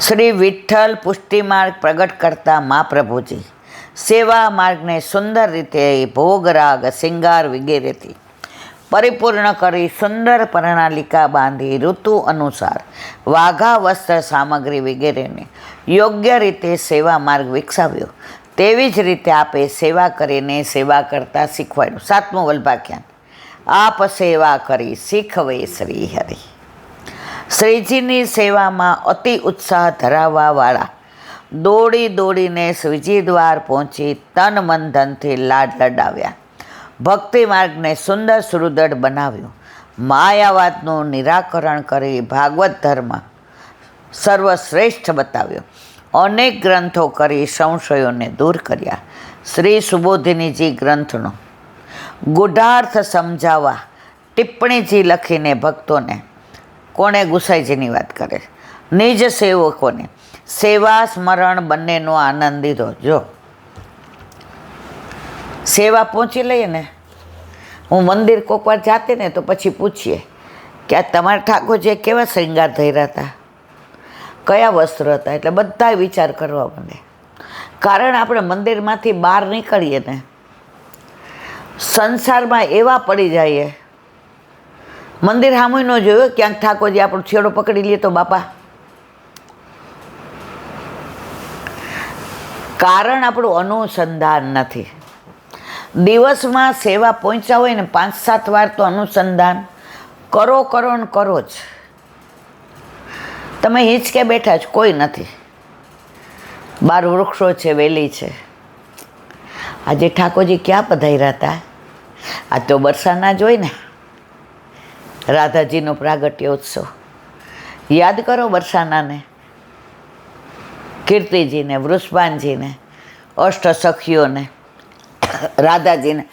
શ્રી વિઠ્ઠલ પુષ્ટિ માર્ગ પ્રગટ કરતા મહાપ્રભુજી સેવા માર્ગને સુંદર રીતે ભોગરાગ શિંગાર વગેરેથી પરિપૂર્ણ કરી સુંદર પ્રણાલિકા બાંધી ઋતુ અનુસાર વાઘા વસ્ત્ર સામગ્રી વગેરેને યોગ્ય રીતે સેવા માર્ગ વિકસાવ્યો. તેવી જ રીતે આપે સેવા કરીને સેવા કરતા શીખવાડ્યું. 7મું વલ્ભાખ્યાન. આપ સેવા કરી શીખવે શ્રી હરિ. શ્રીજીની સેવામાં અતિ ઉત્સાહ ધરાવવાવાળા દોડી દોડીને શ્રીજી દ્વાર પહોંચી તન મન ધનથી લાડ લડાવ્યા. ભક્તિ માર્ગને સુંદર સુદૃઢ બનાવ્યું. માયાવાદનું નિરાકરણ કરી ભાગવત ધર્મ સર્વશ્રેષ્ઠ બતાવ્યો. અનેક ગ્રંથો કરી સંશયોને દૂર કર્યા. શ્રી સુબોધિનીજી ગ્રંથનો ગૂઢાર્થ સમજાવવા ટિપ્પણીજી લખીને ભક્તોને કોણે ગુસાઈજીની વાત કરે, નિજ સેવકોને સેવા સ્મરણ બંનેનો આનંદ લીધો. જો સેવા પહોંચી લઈએ ને, હું મંદિર કોઈક વાર જાતે ને તો પછી પૂછીએ કે આ તમારા ઠાકોરજીએ કેવા શ્રૃંગાર ધર્યા હતા, કયા વસ્ત્ર હતા, એટલે બધા વિચાર કરવા માંડે. કારણ આપણે મંદિરમાંથી બહાર નીકળીએ ને સંસારમાં એવા પડી જઈએ. મંદિર સામું ન જોયું, ક્યાંક ઠાકોરજી આપણો છેડો પકડી લઈએ તો બાપા, કારણ આપણું અનુસંધાન નથી. દિવસમાં સેવા પહોંચ્યા હોય ને 5-7 વાર તો અનુસંધાન કરો કરો ને કરો જ. તમે હિંચકે બેઠા જ કોઈ નથી, બાર વૃક્ષો છે, વેલી છે. આજે ઠાકોરજી ક્યાં પધાર્યા હતા? આ તો બરસાના જ હોય ને, રાધાજીનો પ્રાગટ્ય ઉત્સવ. યાદ કરો બરસાનાને, કીર્તિજીને, વૃષભાનજીને, અષ્ટ સખીઓને, રાધાજીને.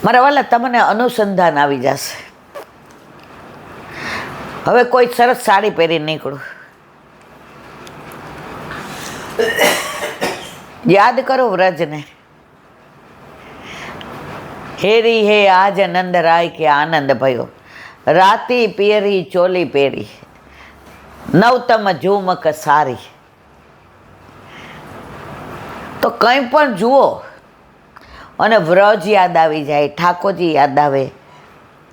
મારા વાલા, તમને અનુસંધાન આવી જશે. હવે કોઈ સરસ સાડી પહેરી નીકળું, યાદ કરો વ્રજને. હેરી હે આજ નંદ રાય કે આનંદ ભયો, રાતી પિયરી ચોલી પહેરી, નવતમ ઝુમક સારી. તો કંઈ પણ જુઓ અને વ્રજ યાદ આવી જાય, ઠાકોરજી યાદ આવે.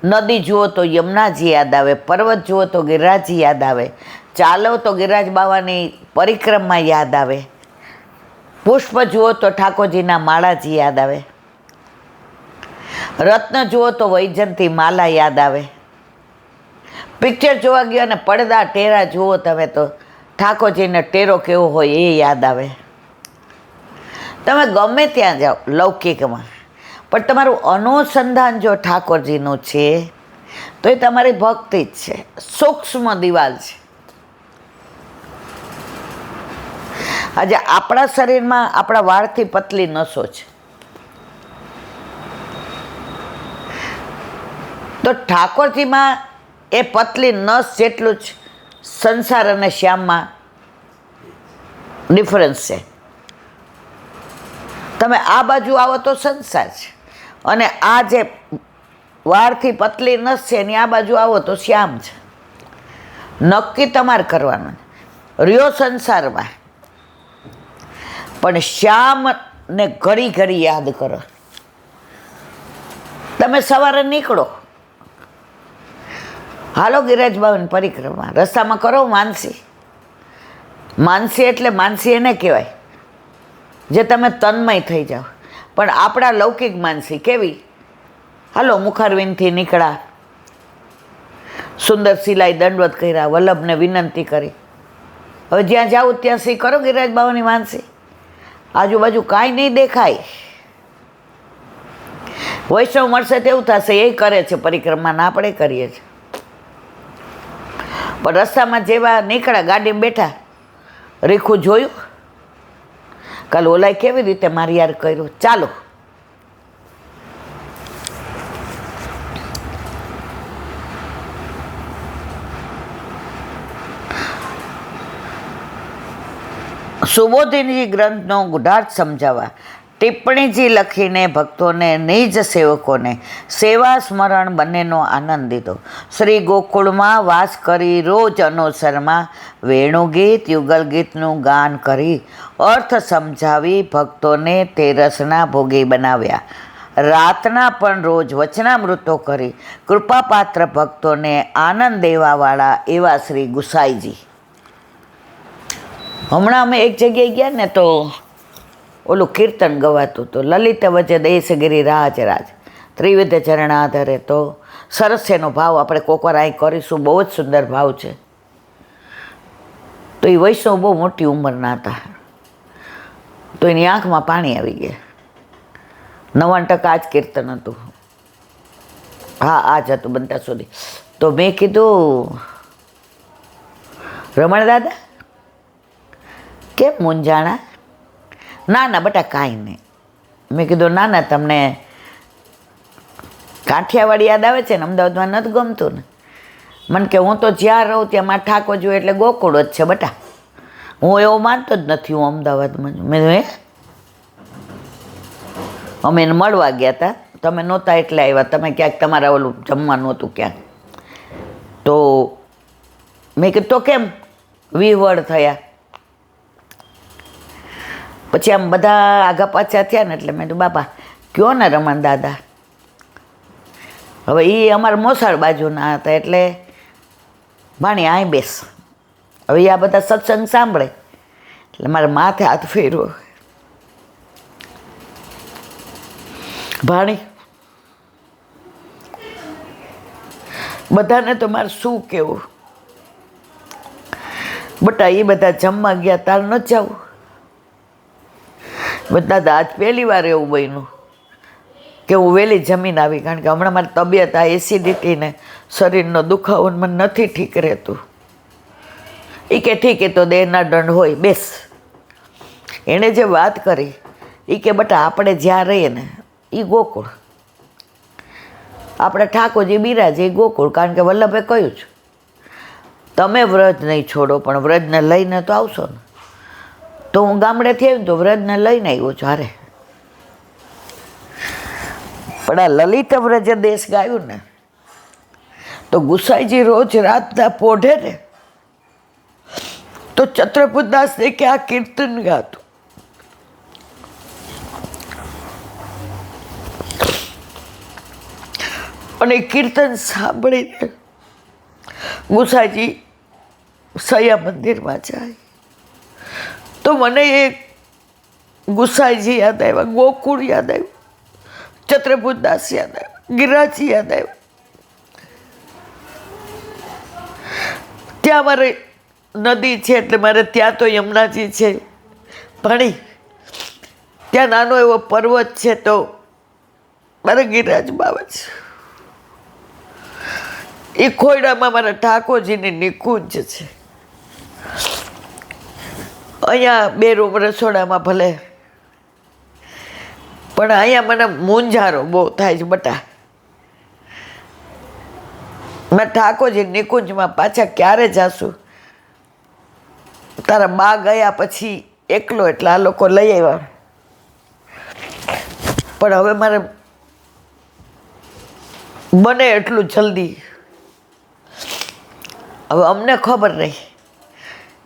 નદી જુઓ તો યમુનાજી યાદ આવે, પર્વત જુઓ તો ગિરિરાજજી યાદ આવે, ચાલો તો ગિરિરાજ બાવાની પરિક્રમા યાદ આવે, પુષ્પ જુઓ તો ઠાકોરજીના માળાજી યાદ આવે, રત્ન જુઓ તો વૈજંતી માલા યાદ આવે. પિક્ચર જોવા ગયો અને પડદા ટેરા જુઓ તમે તો ઠાકોરજીનો ટેરો કેવો હોય એ યાદ આવે. તમે ગમે ત્યાં જાઓ લૌકિકમાં, પણ તમારું અનુસંધાન જો ઠાકોરજીનું છે તો એ તમારી ભક્તિ જ છે, સૂક્ષ્મ દિવાલ છે. આજે આપણા શરીરમાં આપણા વાળથી પતલી નસો છે, તો ઠાકોરજીમાં એ પતલી નસ જેટલું જ સંસાર અને શ્યામમાં ડિફરન્સ છે. તમે આ બાજુ આવો તો સંસાર છે, અને આ જે વાળથી પતલી નસ છે એની આ બાજુ આવો તો શ્યામ છે. નક્કી તમારે કરવાનું, રહ્યો સંસારમાં પણ શ્યામને ઘડી ઘડી યાદ કરો. તમે સવારે નીકળો, હાલો ગિરિરાજ બાવાની પરિક્રમા, રસ્તામાં કરો માનસી. માનસી એટલે માનસી એને કહેવાય જે તમે તન્મય થઈ જાઓ. પણ આપણા લૌકિક માનસી કેવી? હાલો મુખારવિંદથી નીકળ્યા, સુંદર સિલાઈ દંડવત કર્યા, વલ્લભને વિનંતી કરી. હવે જ્યાં જાઓ ત્યાં સી કરો ગિરિરાજ બાવાની માનસી. આજુબાજુ કાંઈ નહીં દેખાય. વૈષ્ણવ મળશે તેવું થશે એ કરે છે પરિક્રમાને, આપણે કરીએ છીએ. પણ રસ્તામાં જેવા નીકળ્યા, ગાડીમાં બેઠા, રીખું જોયું, કાલ ઓલાય કેવી રીતે મારી યાર કર્યું, ચાલો. સુબોધિનીજી ગ્રંથનો ગૂઢાર્થ સમજાવવા ટિપ્પણીજી લખીને ભક્તોને નિજ સેવકોને સેવા સ્મરણ બંનેનો આનંદ દીધો. શ્રી ગોકુળમાં વાસ કરી રોજ અનુસરમાં વેણુગીત યુગલ ગીતનું ગાન કરી અર્થ સમજાવી ભક્તોને તે રસના ભોગી બનાવ્યા. રાતના પણ રોજ વચનામૃતો કરી કૃપાપાત્ર ભક્તોને આનંદ દેવાવાળા એવા શ્રી ગુસાઈજી. હમણાં અમે એક જગ્યાએ ગયા ને તો ઓલું કીર્તન ગવાતું તો લલિત વચ્ચે દેશગીરી રાજ રાજ ત્રિવિધ ચરણાધરે. તો સરસ એનો ભાવ આપણે કોકવાર અહીં કરીશું, બહુ જ સુંદર ભાવ છે. તો એ વૈષ્ણવ બહુ મોટી ઉંમરના હતા, તો એની આંખમાં પાણી આવી ગયા. 90% આ જ કીર્તન હતું. હા, આ જ હતું બનતા સુધી. તો મેં કીધું, રમણ દાદા કેમ મૂંઝાણા? ના ના બેટા કાંઈ નહીં. મેં કીધું ના ના, તમને કાઠિયાવાડી યાદ આવે છે ને? અમદાવાદમાં નથી ગમતું ને? મને કે હું તો જ્યાં રહું ત્યાં મારે ઠાકોર જોઈએ એટલે ગોકુળ જ છે બેટા. હું એવો માનતો જ નથી હું અમદાવાદમાં. મેં હે, અમે એને મળવા ગયા હતા, તમે નહોતા એટલે આવ્યા. તમે ક્યાંક તમારા ઓલું જમવાનું હતું ક્યાંક. તો મેં કીધું તો કેમ વિહવળ થયા? પછી આમ બધા આગા પાછા થયા ને એટલે મેં કીધું બાપા કયો ને રમણ દાદા. હવે એ અમારા મોસાળ બાજુના હતા એટલે ભાણી આય બેસ. હવે આ બધા સત્સંગ સાંભળે એટલે મારે માથે હાથ ફેરવો. ભાણી બધાને તો મારે શું કહેવું બટા, એ બધા જમવા ગયા તાર ન જવું? બધા આજ પહેલી વાર એવું બન્યું કે હું વહેલી જમીન આવી, કારણ કે હમણાં મારી તબિયત આ એસિડિટી ને શરીરનો દુખાવો મને નથી ઠીક રહેતું. એ કે ઠીક, એ તો દેહના દંડ હોય, બેસ. એણે જે વાત કરી એ કે બટા આપણે જ્યાં રહીએ ને એ ગોકુળ, આપણે ઠાકોરજી બિરાજે એ ગોકુળ. કારણ કે વલ્લભે કહ્યું છે તમે વ્રજ નહીં છોડો પણ વ્રજને લઈને તો આવશો ને. તો હું ગામડેથી આવી તો વ્રજને લઈને આવ્યો છું. હારે પણ આ લલિત વ્રજ દેશ ગાયું ને તો ગુસાઈજી રોજ રાતના પોઢે ને તો ચત્રપુદાસને કે આ કીર્તન ગાતું. અને કીર્તન સાંભળીને ગુસાઈજી સયા મંદિરમાં જાય તો મને એ ગુસાઈજી યાદ આવ્યા, ગોકુળ યાદ આવ્યું, ચત્રપુદાસ યાદ આવ્યું, ગિરિરાજજી યાદ આવ્યું. ત્યાં મારે નદી છે એટલે મારે ત્યાં તો યમુનાજી છે, પાણી ત્યાં નાનો એવો પર્વત છે તો મારે ગિરિરાજમાં આવે છે. એ ખોયડામાં મારા ઠાકોરજીની નિકુંજ છે. અહીંયા 2 રૂમ રસોડામાં ભલે, પણ અહીંયા મને મૂંઝારો બહુ થાય છે બટા. મેં ઠાકોરજી નિકુંજમાં પાછા ક્યારે જાશું? તારા બા ગયા પછી એકલો એટલે આ લોકો લઈ આવ્યા. પણ હવે મારે બને એટલું જલ્દી. હવે અમને ખબર નહીં,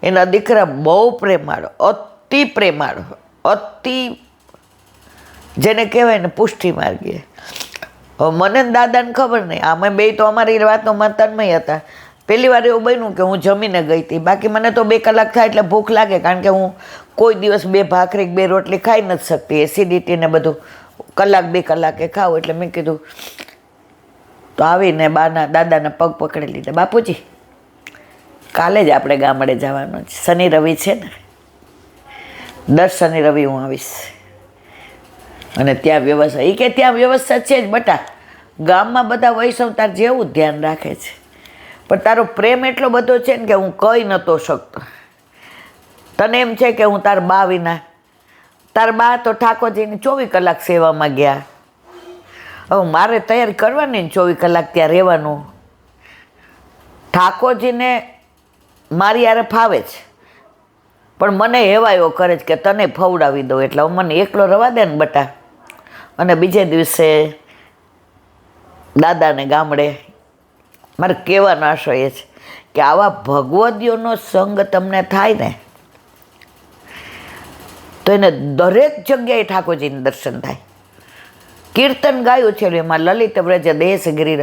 એના દીકરા બહુ પ્રેમાળો, અતિ પ્રેમાળો, અતિ જેને કહેવાય ને પુષ્ટિ માર્ગીય. હવે મને દાદાને ખબર નહીં, અમે બે તો અમારી વાતોમાં તન્મય હતા. પહેલી વાર એવું બન્યું કે હું જમીને ગઈ હતી. બાકી મને તો 2 કલાક થાય એટલે ભૂખ લાગે, કારણ કે હું કોઈ દિવસ 2 ભાખરી 2 રોટલી ખાઈ નથી શકતી. એસિડિટી ને બધું કલાક 2 કલાકે ખાવું. એટલે મેં કીધું તો આવીને દાદાના પગ પકડી લીધા. બાપુજી કાલે જ આપણે ગામડે જવાનું છે, શનિ રવિ છે ને, દર શનિ રવિ હું આવીશ. અને ત્યાં વ્યવસ્થા, એ કે ત્યાં વ્યવસ્થા છે જ બટા, ગામમાં બધા વૈષ્ણવ તાર જેવું ધ્યાન રાખે છે, પણ તારો પ્રેમ એટલો બધો છે ને કે હું કહી નહોતો શકતો. તને એમ છે કે હું તાર બા વિના, તાર બા તો ઠાકોરજીની 24 કલાક સેવામાં ગયા. હવે મારે તૈયારી કરવાની ને 24 કલાક ત્યાં રહેવાનું. ઠાકોરજીને મારી યારે ફાવે છે, પણ મને હેવાયો કરે છે કે તને ફવડાવી દઉં, એટલે હું મને એકલો રવા દે ને બટા. અને બીજે દિવસે દાદાને ગામડે મારે કહેવાનો આશય એ છે કે આવા ભગવદીઓનો સંગ તમને થાય ને તો એને દરેક જગ્યાએ ઠાકોરજીને દર્શન થાય. કીર્તન ગાયું છે એમાં લલિત વ્રજ દેશ ગિરિ,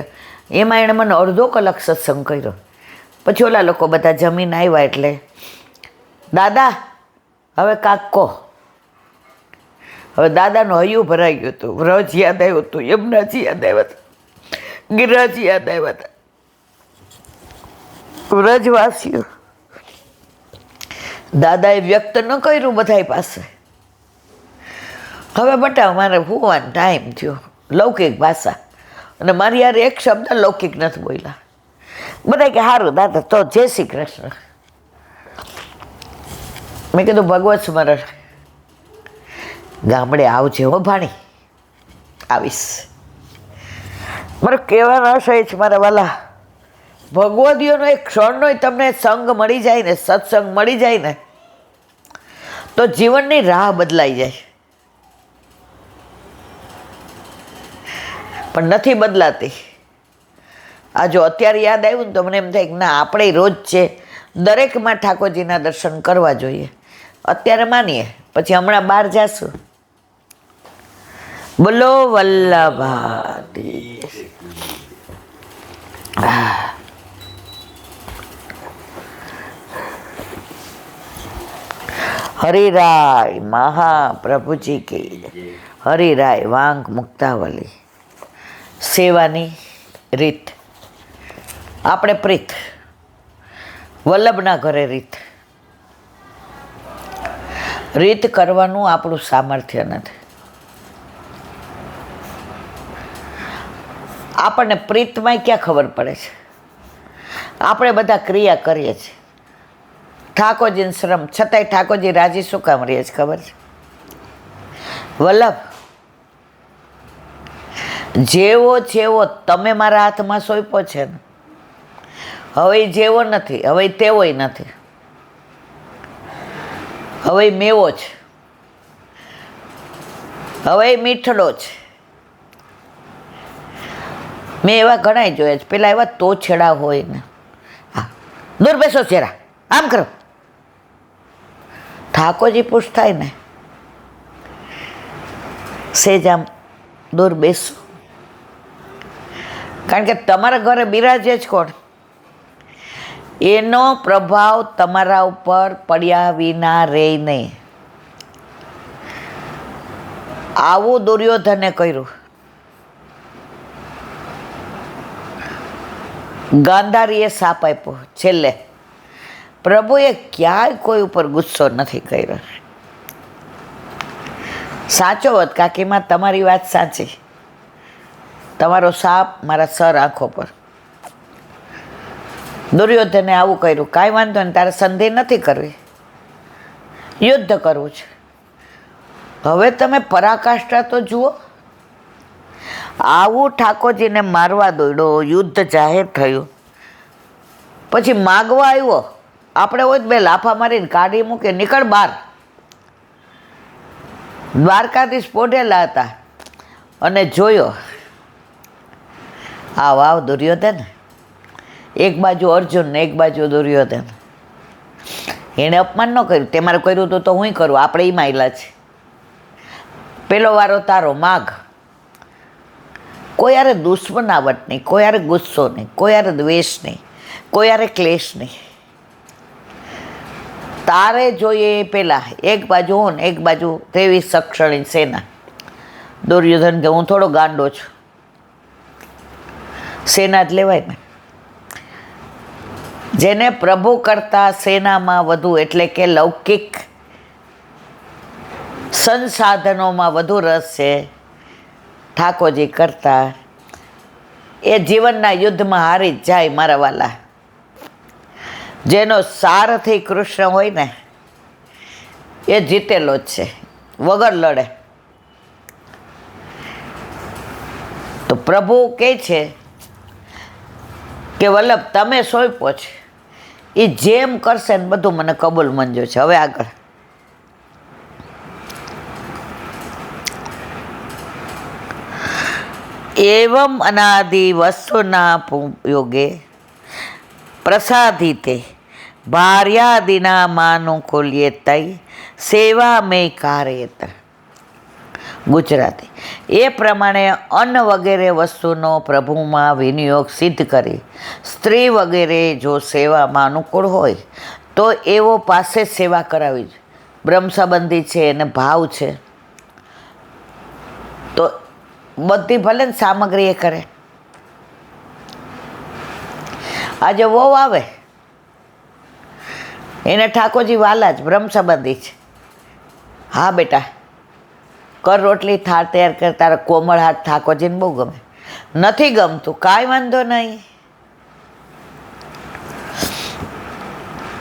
એમાં એણે મને અડધો કલાક સત્સંગ કર્યો. પછી ઓલા લોકો બધા જમીન આવ્યા એટલે દાદા હવે કાંક કહો. હવે દાદાનું હૈયું ભરાઈ ગયું હતું, વ્રજ યાદ આવ્યું હતું, યમુનાજી યાદ આવ્યા હતા, ગિરિરાજી યાદ આવ્યા હતા. વ્રજવાસીઓ દાદાએ વ્યક્ત ન કર્યું બધાય પાસે. હવે બટા મારે હોવાનો ટાઈમ થયો, લૌકિક ભાષા, અને મારી યાર એક શબ્દ લૌકિક નથી બોલ્યા. બધા કે સારું દાદા તો જય શ્રી કૃષ્ણ. મેં કીધું ભગવત સ્મરણ, ગામડે આવજે હો ભાણી. આવીશ. મારે કહેવાનો આશય છે મારા વાલા, ભગવદીઓનો એક ક્ષણનો તમને સંગ મળી જાય ને, સત્સંગ મળી જાય ને, તો જીવનની રાહ બદલાઈ જાય. પણ નથી બદલાતી. આ જો અત્યારે યાદ આવ્યું ને તો મને એમ થાય કે ના, આપણે રોજ છે દરેકમાં ઠાકોરજીના દર્શન કરવા જોઈએ. અત્યારે માનીએ, પછી હમણાં બહાર જાશું. બોલો વલ્લભાતી. હરિરાય મહાપ્રભુજી કી. હરિરાય વાંક મુક્તાવલી. સેવાની રીત, આપણે પ્રીત, વલ્લભના ઘરે રીત. રીત કરવાનું આપણું સામર્થ્ય નથી. આપણને પ્રીતમાં ક્યાં ખબર પડે છે? આપણે બધા ક્રિયા કરીએ છીએ, ઠાકોરજીને શ્રમ, છતાંય ઠાકોરજી રાજી શું કામ રહીએ છે ખબર છે? વલ્લભ, જેવો જેવો તમે મારા હાથમાં સોંપ્યો છે ને, હવે જેવો નથી, હવે તેવોય નથી, હવે મેવો છે, હવે મીઠડો છે. મેં એવા ઘણા જોયા છે. પેલા એવા તોછડા હોય ને, હા દૂર બેસો ચહેરા, આમ કરો. ઠાકોરજી પૂછતાય ને સેજ આમ દૂર બેસો, કારણ કે તમારા ઘરે બિરાજે જ કોણ, એનો પ્રભાવ તમારા ઉપર પડ્યા વિના રહે નહીં. આવું દુર્યોધને કર્યું. ગાંધારીએ સાપ આપ્યો. છેલ્લે પ્રભુએ ક્યાંય કોઈ ઉપર ગુસ્સો નથી કર્યો. સાચો હોત કાકીમાં, તમારી વાત સાચી. તમારો સાપ મારા સર આંખો પર. દુર્યોધને આવું કર્યું. કાંઈ વાંધો નહીં, તારે સંધિ નથી કરવી, યુદ્ધ કરવું છે. હવે તમે પરાકાષ્ઠા તો જુઓ. આવું ઠાકોરજીને મારવા દોડ્યો, યુદ્ધ જાહેર થયું, પછી માગવા આવ્યો. આપણે હોય બે લાફા મારીને કાઢી મૂકે, નીકળ બહાર. દ્વારકાધીશ પોઢેલા હતા અને જોયો આ વાવ દુર્યોધન, એક બાજુ અર્જુન ને એક બાજુ દુર્યોધન. એણે અપમાન ન કર્યું, તે મારે કર્યું હતું તો હું કરું, આપણે એ માયલા છે. પેલો વારો તારો, માગ. કોઈ યારે દુશ્મનાવટ નહીં, કોઈ યારે ગુસ્સો નહીં, કોઈ યારે દ્વેષ નહીં, કોઈ યારે ક્લેશ નહીં. તારે જોઈએ પેલા એક બાજુ હું ને એક બાજુ 23 અક્ષરની સેના. દુર્યોધન કે હું થોડો ગાંડો છું, સેના જ લેવાય ને. જેને પ્રભુ કરતા સેનામાં વધુ, એટલે કે લૌકિક સંસાધનોમાં વધુ રસ છે ઠાકોરજી કરતા, એ જીવનના યુદ્ધમાં હારી જ જાય મારા વાલા. જેનો સારથી કૃષ્ણ હોય ને એ જીતેલો જ છે, વગર લડે. તો પ્રભુ કહે છે કે વલ્લભ તમે સોંપ્યો છે, એ જેમ કરશે ને બધું મને કબૂલ મંજૂર છે. હવે આગળ એવમ અનાદિ વસ્તુના યોગે પ્રસાદિતે ભાર્યાદિના માનું ખોલીએ તઈ સેવા મેં કાર્યત. ગુજરાતી. એ પ્રમાણે અન્ન વગેરે વસ્તુનો પ્રભુમાં વિનિયોગ સિદ્ધ કરી સ્ત્રી વગેરે જો સેવામાં અનુકૂળ હોય તો એવો પાસે જ સેવા કરાવી જોઈએ. બ્રહ્મ સંબંધી છે એને ભાવ છે તો બધી ભલે ને સામગ્રી એ કરે. આજે વહુ આવે એને ઠાકોરજી વાલા જ બ્રહ્મ સંબંધી છે. હા બેટા કર રોટલી, થાળ તૈયાર કર, તારા કોમળ હાથ ઠાકોરજીને બહુ ગમે. નથી ગમતું કાંઈ વાંધો નહીં,